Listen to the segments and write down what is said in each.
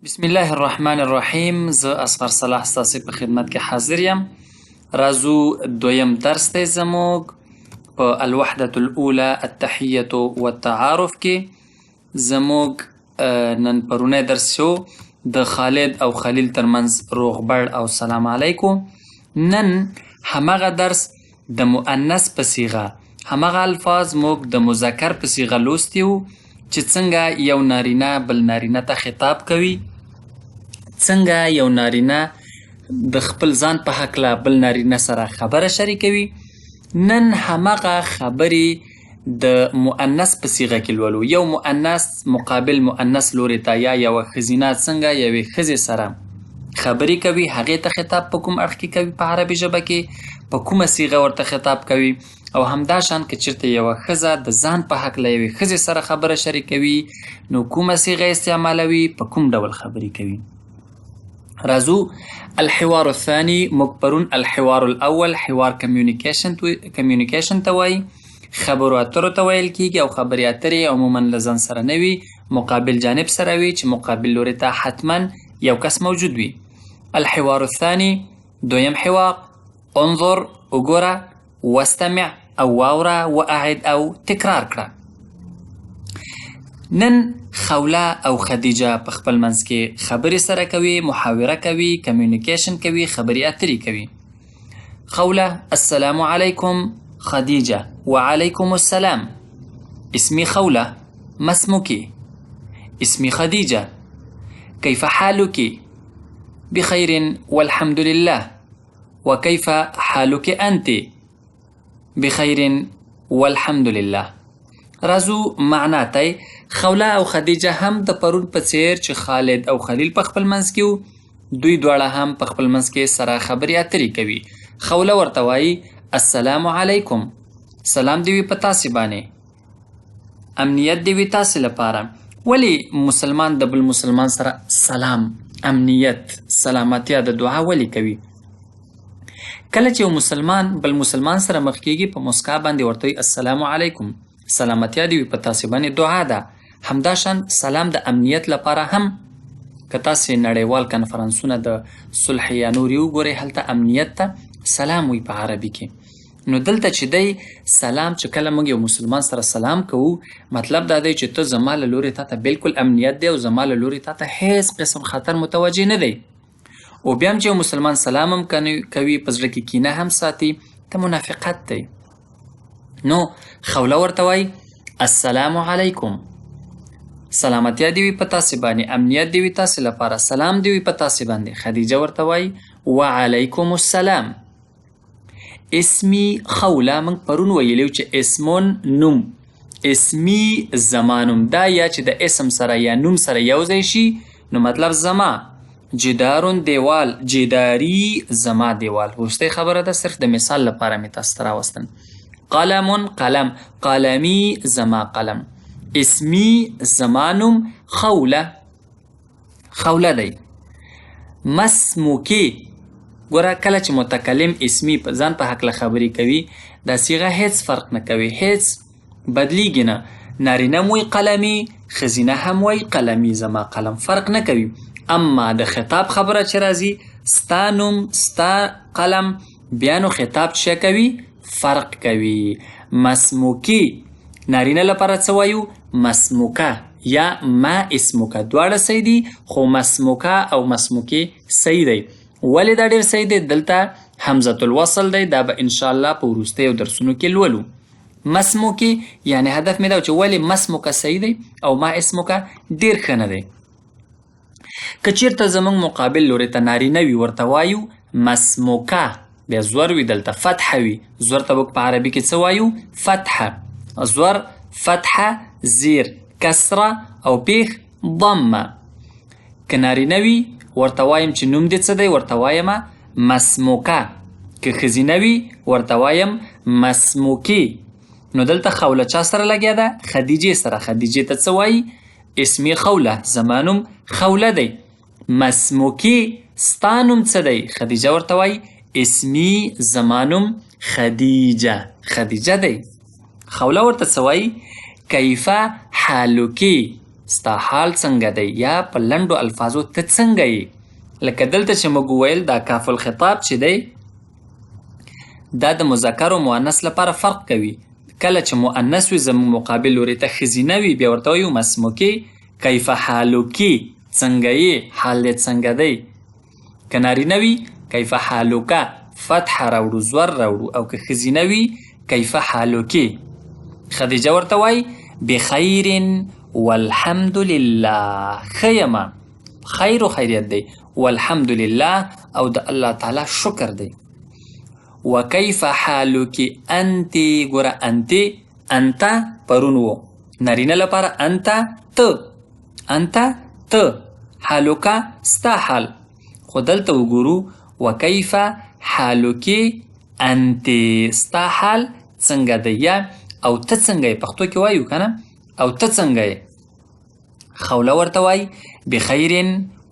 بسم الله الرحمن الرحیم. زه اصغر صلاح ستاسې په خدمت کې حاضر یم. راځو دویم درس دی زموږ په الوحدة الاولى التحیة والتعارف کې. زموږ نن پرونی درس شو د خالد او خلیل ترمنځ روغبړ او سلام علیکم. نن همغه درس د مؤنث په صیغه، همغه الفاظ موږ د مذکر په صیغه لوستي وو چې څنګه یو نارینه بل نارینه ته خطاب کوي، څنګه یو نارینه د خپل ځان په هکله بل نارینه سره خبره شریکوي. نن همغه خبرې د مؤنث په صیغه کې لولو. یو مؤنث مقابل مؤنث لوري ته یا یوه ښځینه څنګه یوې ښځې سره خبرې کوي، هغې ته خطاب په کوم اړخ کې کوي، په عربي ژبه کې په کومه صیغه ورته خطاب کوي. او همداشان که چېرته یوه ښځه د ځان په هکله یوې ښځې سره خبره شریکوي نو کومه صیغه استعمالوي، په کوم ډول خبرې کوي. راځو الحوار الثاني. موږ پرون الحوار الاول حوار کمیونیکیشن ته وایي، خبرو اترو ته ویل کېږي او خبرې اترې عموما له ځان سره نه وي، مقابل جانب سره وي چې مقابل لوري ته حتما یو کس موجود وي. الحوار الثاني دویم حوار، انظر وګوره، واستمع او واوره، واعد او تکرار کړه. نن خوله او خدیجه په خپل منځ کې خبرې سره کوي، محاوره کوي، کمیونیکیشن کوي، خبرې اترې کوي. خوله السلام علیکم، خدیجه وعلیکم السلام. اسمي خوله، ما اسمك؟ اسمي خديجة، كيف حالك؟ بخير والحمد لله. وكيف حالك أنت؟ بخير والحمد لله. راځو معنا ته. خوله او خدیجه هم د پرون په څیر چې خالد او خلیل په خپل منځ کې وو، دوی دواړه هم په خپل منځ کې سره خبرې اترې کوي. خوله ورته وایي السلام علیکم، سلام دی وي په تاسې باندې، امنیت دی وي تاسې لپاره. ولې مسلمان د بل مسلمان سره سلام، امنیت، سلامتیا د دعا ولې کوي؟ کله چې یو مسلمان بل مسلمان سره مخ کېږي په مسکا باندې ورته وایي السلام علیکم، سلامتیا دی وي په تاسې باندې، دعا ده. همداشان سلام د امنیت لپاره هم. که تاسې نړیوال کنفرانسونه د صلح یا نورې وګورئ، هلته امنیت ته سلام وي په عربي کې. نو دلته چې دی سلام، چې کله موږ یو مسلمان سره سلام کوو، مطلب دا دی چې ته زما له لورې تا ته بالکل امنیت دی او زما له لورې تا ته هیڅ قسم خطر متوجه نه دی. او بیا هم چې یو مسلمان سلام هم کوي، په زړه کې کینه هم ساتي، ته منافقت دی. نو خوله ورته وایي السلام علیکم، سلامتیا دی وي په تاسې باندې، امنیت دی وي تاسې لپاره، سلام دی وي په تاسې باندې. خدیجه ورته وایي وعلیکم السلام. اسمی خوله، موږ پرون ویلیو چې اسمون نوم، اسمی زمانوم، دا یا چې د اسم سره یا نوم سره یو ځای شي نو مطلب زما. جدارون دیوال، جداری زما دیوال. وروستۍ خبره ده صرف د مثال لپاره مې تاسو ته راوستم. قلمون قلم، قلمی زما قلم. اسمی زمانوم خوله، خوله دی. مسموکی، ګوره کله چې متکلم اسمی په ځان په هکله خبرې کوي، دا صیغه هیڅ فرق نه کوي، هیڅ بدلیږي نه. نارینه هم وایي قلمي، ښځینه هم وایي قلمي، زما قلم، فرق نه کوي. اما د خطاب خبره چې راځي، ستا نوم، ستا قلم، بیا نو خطاب څه کوي؟ فرق کوي. مسموکی نارینه لپاره څه وایو؟ مسموکه یا ما اسموکه، دواړه صحیح دي، خو مسموکه او مسموکې صحیح دی. ولې دا ډېر صحیح دی؟ دلته حمزة الوصل دی، دا به انشاءالله په وروستیو درسونو کې لولو. مسموکې یعنی هدف مې دا چې ولې مسموکه صحیح دی او ما اسموکه ډېر ښه نه دی. که چېرته زموږ مقابل لوري ته نارینه وي، ورته وایو مسموکه، بیا زور وي دلته فتحه وي، زور ته موږ په عربي کې څه وایو؟ فتحه. زور، فتحه، زیر، کسره او پیښ ضمه. که نارینه وي ورته وایم چې نوم دې څه دی، ورته وایم مسموکه. که ښځینه وي ورته وایم مسموکي. نو دلته خوله چا سره لګیا ده؟ خدیجې سره. خدیجې ته څه وایي؟ اسمي خوله، زما نوم خوله دی. مسموکي، ستا نوم څه دی؟ خدیجه ورته وایي اسمی زما نوم خدیجه، خدیجه دی. خوله ورته څه وایي؟ کیف حالکی، ستا حال څنګه دی، یا په لنډو الفاظو ته څنګه یې. لکه دلته چې موږ وویل دا کاف الخطاب چې دی دا د مذکر او مؤنث لپاره فرق کوي. کله چې مؤنث وي زموږ مقابل لوري ته ښځینه وي بیا ورته وایو مسموکې کیف حالوکې څنګه یې، حال دې څنګه دی. که نارینه وي کیف حالوکه فتح راوړو زور راوړو، او که ښځینه وي کیف حالوکې. خدیجه ورته وایي بخیر والحمد لله، ښه یمه، خیر و خیریت دی، والحمد لله او د الله تعالی شکر دی. وکیف حالک انت، ګوره انت پرون و نارینه لپاره انت ته، حالک ستا حال. خو دلته وګورو وکیف حالک انت، ستا حال څنګه دی، یا او ته څنګه یې پښتو کې وایو که نه، او ته څنګه یې. خوله ورته وایي بخیر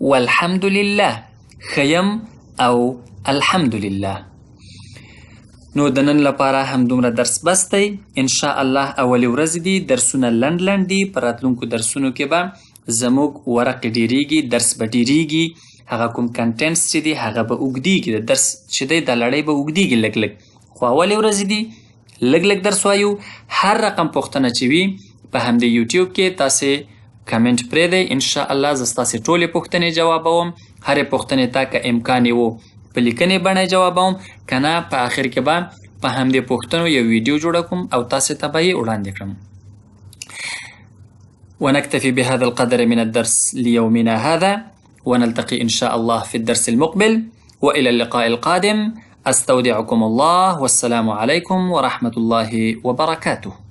والحمد لله، ښه او الحمد لله. نو د نن لپاره همدومره درس بس دی. انشاءالله اولې ورځې دي، درسونه لنډ دي. په راتلونکو درسونو کې به زموږ ورقې ډیریږي، درس به ډیریږي، هغه کوم کنټینټس چې دي هغه به اوږدیږي، د درس چې دی د لړۍ به اوږدیږي لږ لږ. خو اولې ورځې دي لږ درس وایو. هر رقم پوښتنه چې وي په همدې یوټیوب کې تاسې کمنټ پرېږدئ، انشاءالله زه ستاسې ټولې پوښتنې جوابوم. هرې پوښتنې ته که امکان یې و په لیکنې بڼه جوابوم، که نه په آخر کې به په همدې پوښتنو یو ویډیو جوړه کړم او تاسې ته به یې وړاندې کړم. ونكتفي بهذا القدر من الدرس ليومنا هذا، ونلتقي إن شاء الله في الدرس المقبل، وإلى اللقاء القادم. أستودعكم الله، والسلام عليكم ورحمة الله وبركاته.